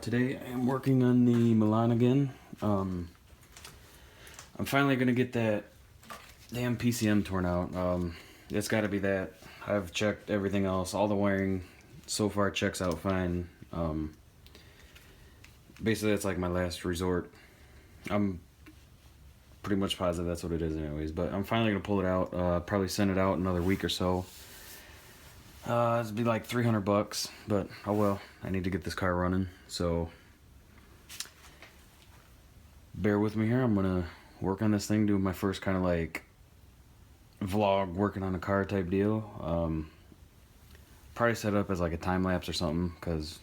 Today I am working on the Milan again. I'm finally gonna get that damn PCM torn out. It's gotta be that. I've checked everything else. All the wiring so far checks out fine. Basically that's like my last resort. I'm pretty much positive that's what it is anyways, but I'm finally gonna pull it out. Probably send it out another week or so. It'd be like $300, but oh well, I need to get this car running, so bear with me here. I'm gonna work on this thing, do my first kind of like vlog working on a car type deal. Probably set it up as like a time lapse or something, because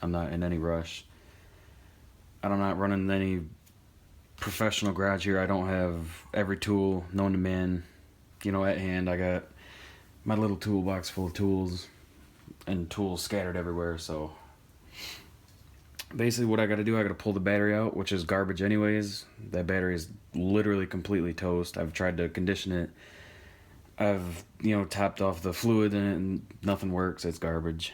I'm not in any rush. I'm not running any professional garage here. I don't have every tool known to man, at hand. I got my little toolbox full of tools and tools scattered everywhere. So basically what I got to do, I got to pull the battery out, which is garbage anyways. That battery is literally completely toast. I've tried to condition it. I've topped off the fluid in it and nothing works. It's garbage.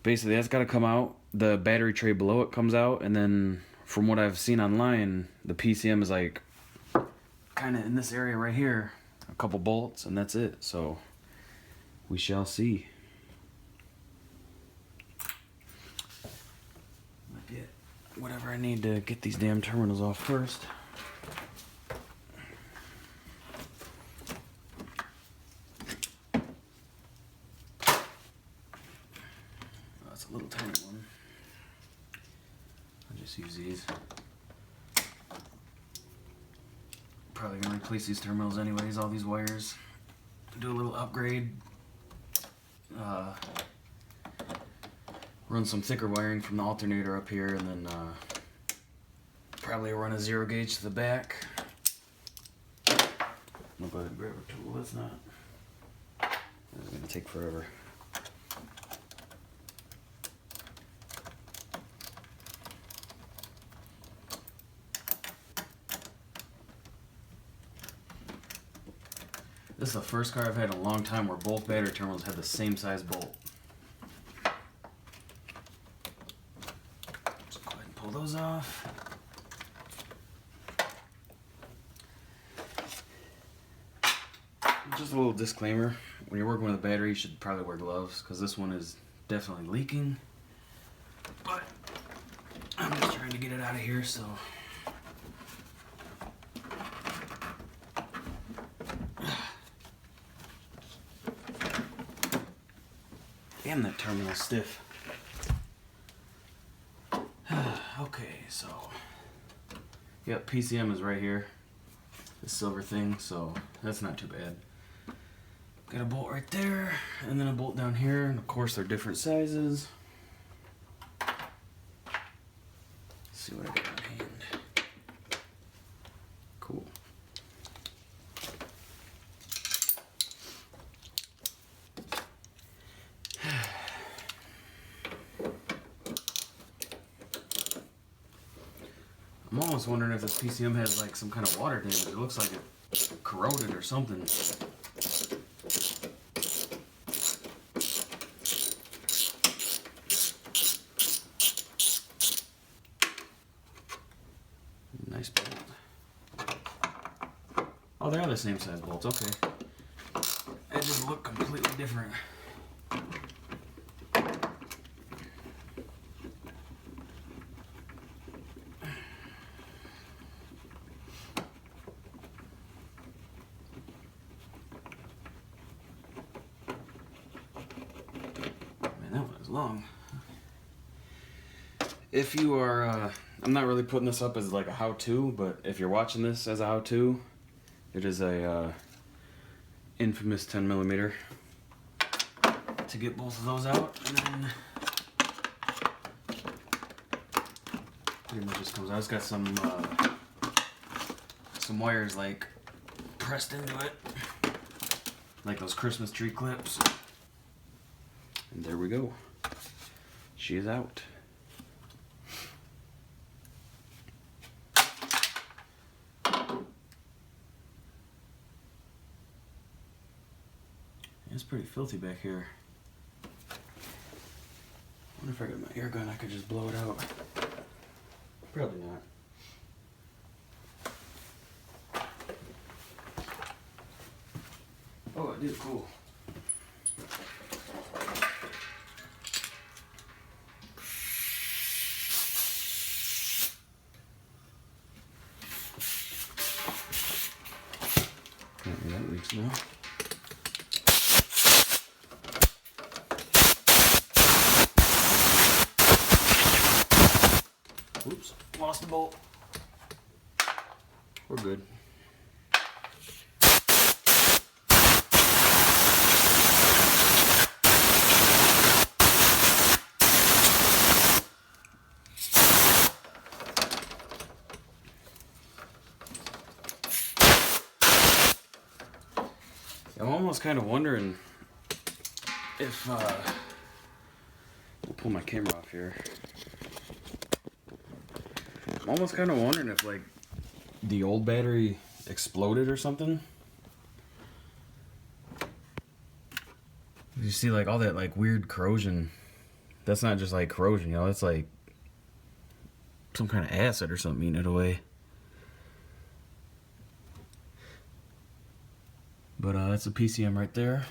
Basically that's got to come out. The battery tray below it comes out, and then from what I've seen online, the PCM is like kind of in this area right here. A couple bolts and that's it, so we shall see. I'll get whatever I need to get these damn terminals off first. That's a little tiny one. I'll just use these. Probably gonna replace these terminals anyways, all these wires. Do a little upgrade. Run some thicker wiring from the alternator up here, and then probably run a 0 gauge to the back. I'll go ahead and grab a tool. That's not. It's gonna take forever. This is the first car I've had in a long time where both battery terminals had the same size bolt. So go ahead and pull those off. Just a little disclaimer, when you're working with a battery you should probably wear gloves, because this one is definitely leaking. But I'm just trying to get it out of here, so damn, that terminal's stiff. Okay, so yep, PCM is right here, this silver thing, so that's not too bad. Got a bolt right there, and then a bolt down here, and of course they're different sizes. Let's see what I got on hand. Cool. I'm almost wondering if this PCM has like some kind of water damage. It looks like it corroded or something. Nice bolt. Oh, they are the same size bolts. Okay. They just look completely different. That one is long. If you are, I'm not really putting this up as like a how-to, but if you're watching this as a how-to, it is a infamous 10mm to get both of those out, and then pretty much just comes out. It's got some wires like pressed into it, like those Christmas tree clips. And there we go. She is out. It's pretty filthy back here. What if I got my air gun? I could just blow it out. Probably not. Oh, it did. Cool. That leaks now. Oops, lost the bolt. We're good. I'm almost kind of wondering if, we'll pull my camera off here. I'm almost kind of wondering if, like, the old battery exploded or something. You see, like, all that, like, weird corrosion. That's not just, like, corrosion, you know, it's, like, some kind of acid or something eating it away. But, that's a PCM right there.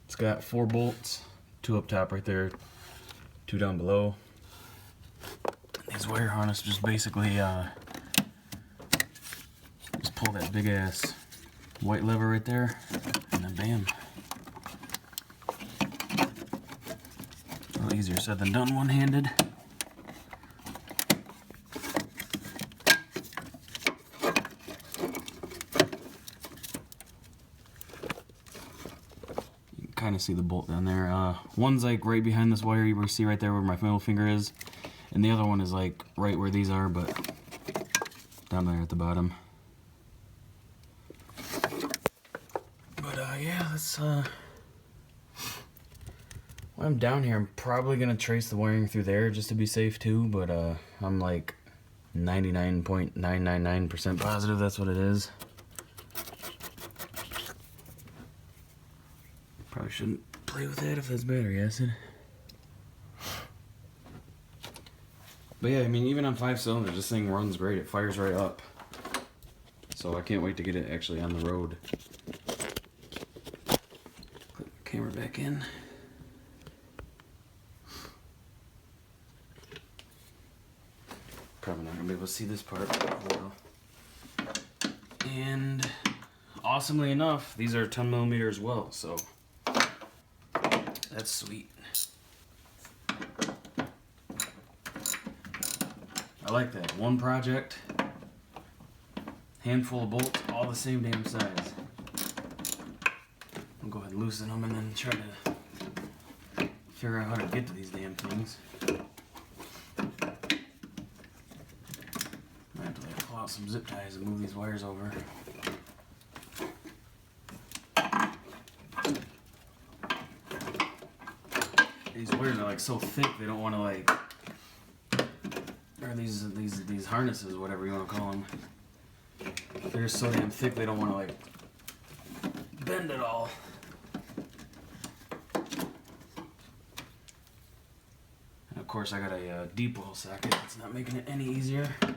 It's got 4 bolts, 2 up top right there, 2 down below. These wire harness just basically just pull that big ass white lever right there, and then bam. A little easier said than done one-handed. You can kind of see the bolt down there. One's like right behind this wire you see right there where my middle finger is. And the other one is like right where these are, but down there at the bottom. But yeah, that's when I'm down here, I'm probably gonna trace the wiring through there just to be safe too, but I'm like 99.999% positive that's what it is. Probably shouldn't play with that if that's battery acid. But yeah, I mean, even on 5 cylinders, this thing runs great. It fires right up. So I can't wait to get it actually on the road. Put the camera back in. Probably not going to be able to see this part. And awesomely enough, these are 10mm as well, so that's sweet. I like that. One project, handful of bolts, all the same damn size. I'll go ahead and loosen them and then try to figure out how to get to these damn things. I have to like pull out some zip ties and move these wires over. These wires are like so thick they don't want to like, or these harnesses, whatever you want to call them. They're so damn thick they don't want to like bend at all. And of course I got a deep well socket. It's not making it any easier. I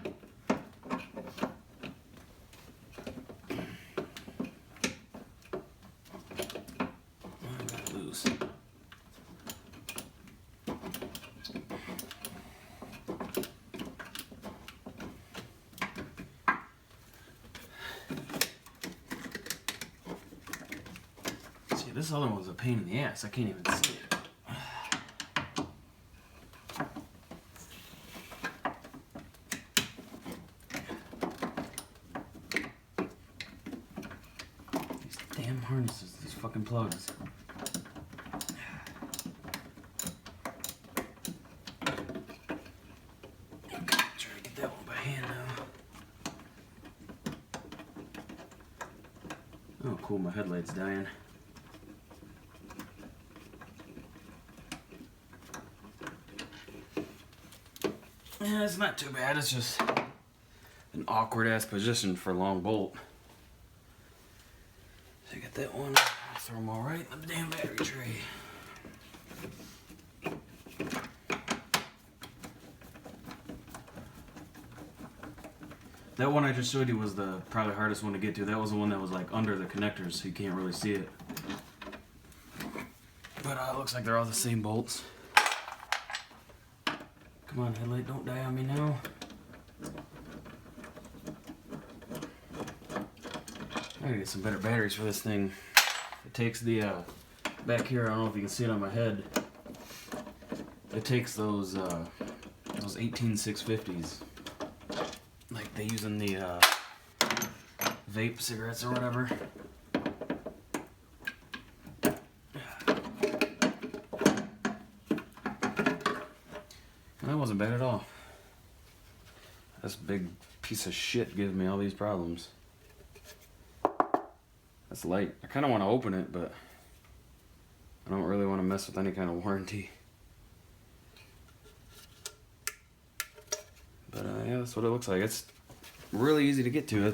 got it loose. This other one's a pain in the ass. I can't even see it. These damn harnesses, these fucking plugs. Okay, try to get that one by hand now. Oh cool, my headlight's dying. Yeah, it's not too bad. It's just an awkward ass position for a long bolt. So I got that one. I'll throw them all right in the damn battery tray. That one I just showed you was the probably hardest one to get to. That was the one that was like under the connectors, so you can't really see it. But it looks like they're all the same bolts. Come on, headlight, don't die on me now. I gotta get some better batteries for this thing. It takes the back here. I don't know if you can see it on my head. It takes those 18650s, like they use in the vape cigarettes or whatever. And that wasn't bad at all. This big piece of shit gives me all these problems. That's light. I kind of want to open it, but I don't really want to mess with any kind of warranty. But yeah, that's what it looks like. It's really easy to get to.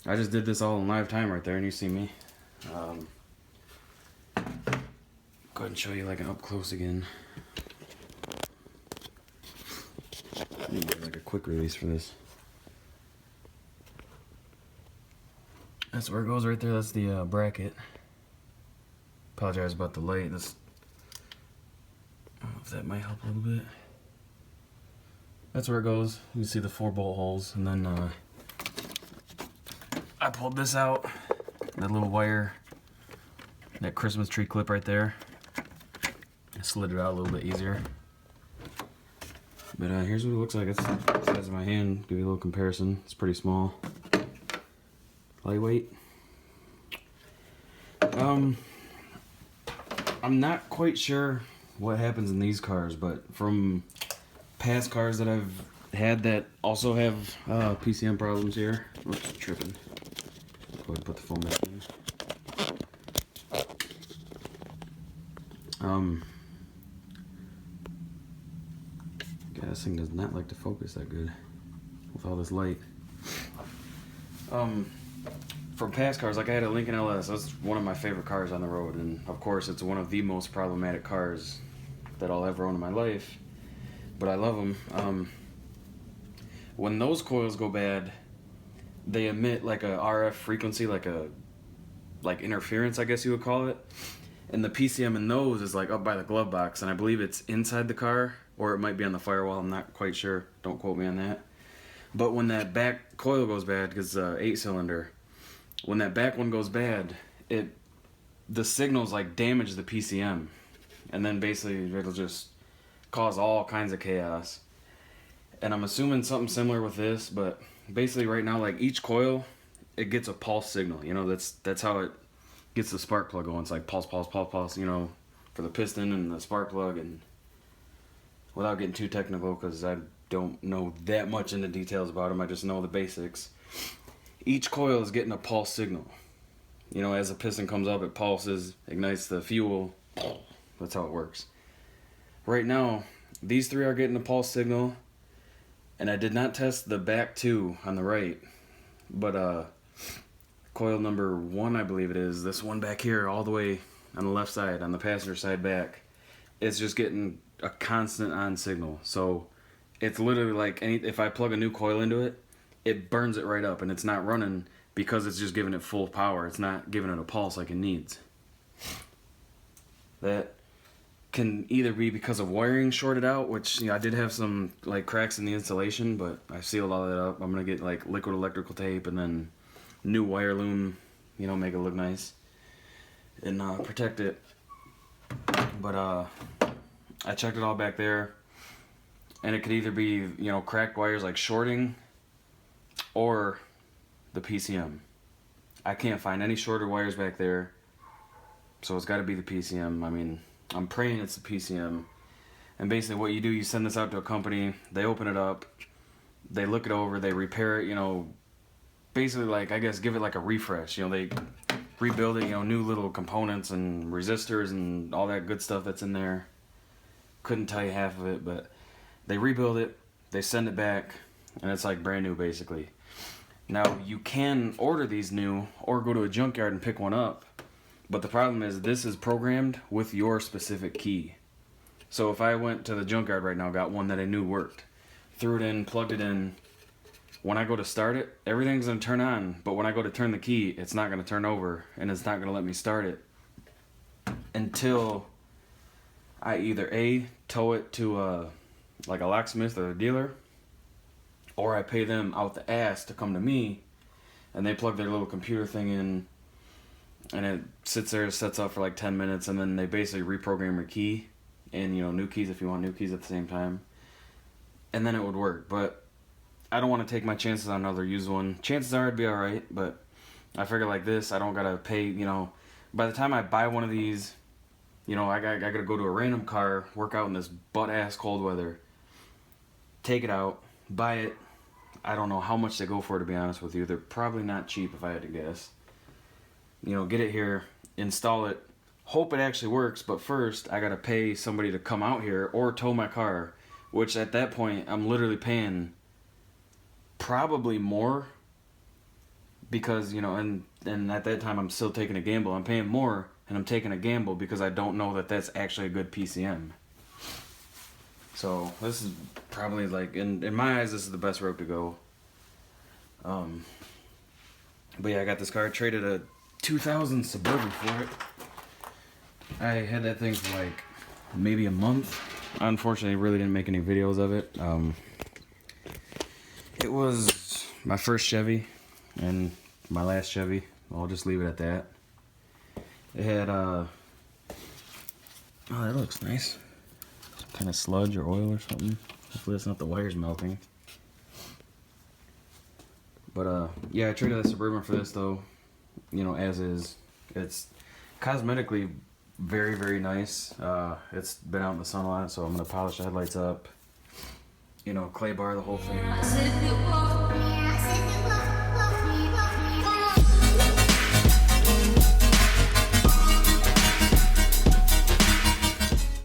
I just did this all in live time right there, and you see me. Go ahead and show you like an up close again. Need like a quick release for this. That's where it goes right there. That's the bracket. Apologize about the light. I don't know if that might help a little bit. That's where it goes. You can see the 4 bolt holes, and then I pulled this out. That little wire, that Christmas tree clip right there. I slid it out a little bit easier. But here's what it looks like. It's the size of my hand. Give you a little comparison. It's pretty small. Lightweight. I'm not quite sure what happens in these cars, but from past cars that I've had that also have PCM problems here. Oops, tripping. Go ahead and put the phone back in. Yeah, this thing does not like to focus that good with all this light. From past cars, like I had a Lincoln LS. That's one of my favorite cars on the road, and of course it's one of the most problematic cars that I'll ever own in my life. But I love them. When those coils go bad, they emit like a RF frequency, like interference, I guess you would call it. And the PCM in those is like up by the glove box, and I believe it's inside the car, or it might be on the firewall. I'm not quite sure. Don't quote me on that. But when that back coil goes bad, because 8-cylinder, when that back one goes bad, the signals like damage the PCM, and then basically it'll just cause all kinds of chaos. And I'm assuming something similar with this, but basically right now, like each coil, it gets a pulse signal. You know, that's how it gets the spark plug going. It's like pulse, pulse, pulse, pulse. You know, for the piston and the spark plug. And without getting too technical, because I don't know that much in the details about them, I just know the basics. Each coil is getting a pulse signal. You know, as the piston comes up, it pulses, ignites the fuel. That's how it works. Right now, these 3 are getting a pulse signal, and I did not test the back 2 on the right, but coil number 1, I believe it is, this one back here, all the way on the left side, on the passenger side back, it's just getting a constant on signal. So it's literally like if I plug a new coil into it, it burns it right up, and it's not running because it's just giving it full power. It's not giving it a pulse like it needs. That can either be because of wiring shorted out, which, you know, I did have some like cracks in the insulation, but I sealed all that up. I'm gonna get like liquid electrical tape and then new wire loom, you know, make it look nice and protect it. But I checked it all back there, and it could either be, you know, cracked wires like shorting or the PCM. I can't find any shorter wires back there, so it's got to be the PCM. I mean, I'm praying it's the PCM. And basically what you do, you send this out to a company, they open it up, they look it over, they repair it, you know, basically like, I guess, give it like a refresh. You know, they rebuild it, you know, new little components and resistors and all that good stuff that's in there. Couldn't tell you half of it, but they rebuild it, they send it back, and it's like brand new basically. Now, you can order these new or go to a junkyard and pick one up, but the problem is this is programmed with your specific key. So if I went to the junkyard right now, got one that I knew worked, threw it in, plugged it in, when I go to start it, everything's going to turn on. But when I go to turn the key, it's not going to turn over, and it's not going to let me start it until I either A, tow it to like a locksmith or a dealer, or I pay them out the ass to come to me, and they plug their little computer thing in, and it sits there, sets up for like 10 minutes, and then they basically reprogram your key, and new keys if you want new keys at the same time, and then it would work. But I don't want to take my chances on another used one. Chances are it'd be alright, but I figure like this, I don't gotta pay, by the time I buy one of these, I gotta go to a random car, work out in this butt-ass cold weather, take it out, buy it. I don't know how much they go for, to be honest with you. They're probably not cheap if I had to guess. Get it here, install it, hope it actually works, but first I gotta pay somebody to come out here or tow my car, which at that point I'm literally paying probably more because, and at that time I'm still taking a gamble. I'm paying more and I'm taking a gamble because I don't know that that's actually a good PCM. So this is probably like, in my eyes, this is the best route to go. But yeah, I got this car, traded a 2000 Suburban for it. I had that thing for like maybe a month. Unfortunately, really didn't make any videos of it. It was my first Chevy and my last Chevy. I'll just leave it at that. It had, oh, that looks nice. Some kind of sludge or oil or something. Hopefully it's not the wires melting. But, yeah, I traded that Suburban for this, though, as is. It's cosmetically very, very nice. It's been out in the sun a lot, so I'm going to polish the headlights up. Clay bar, the whole thing.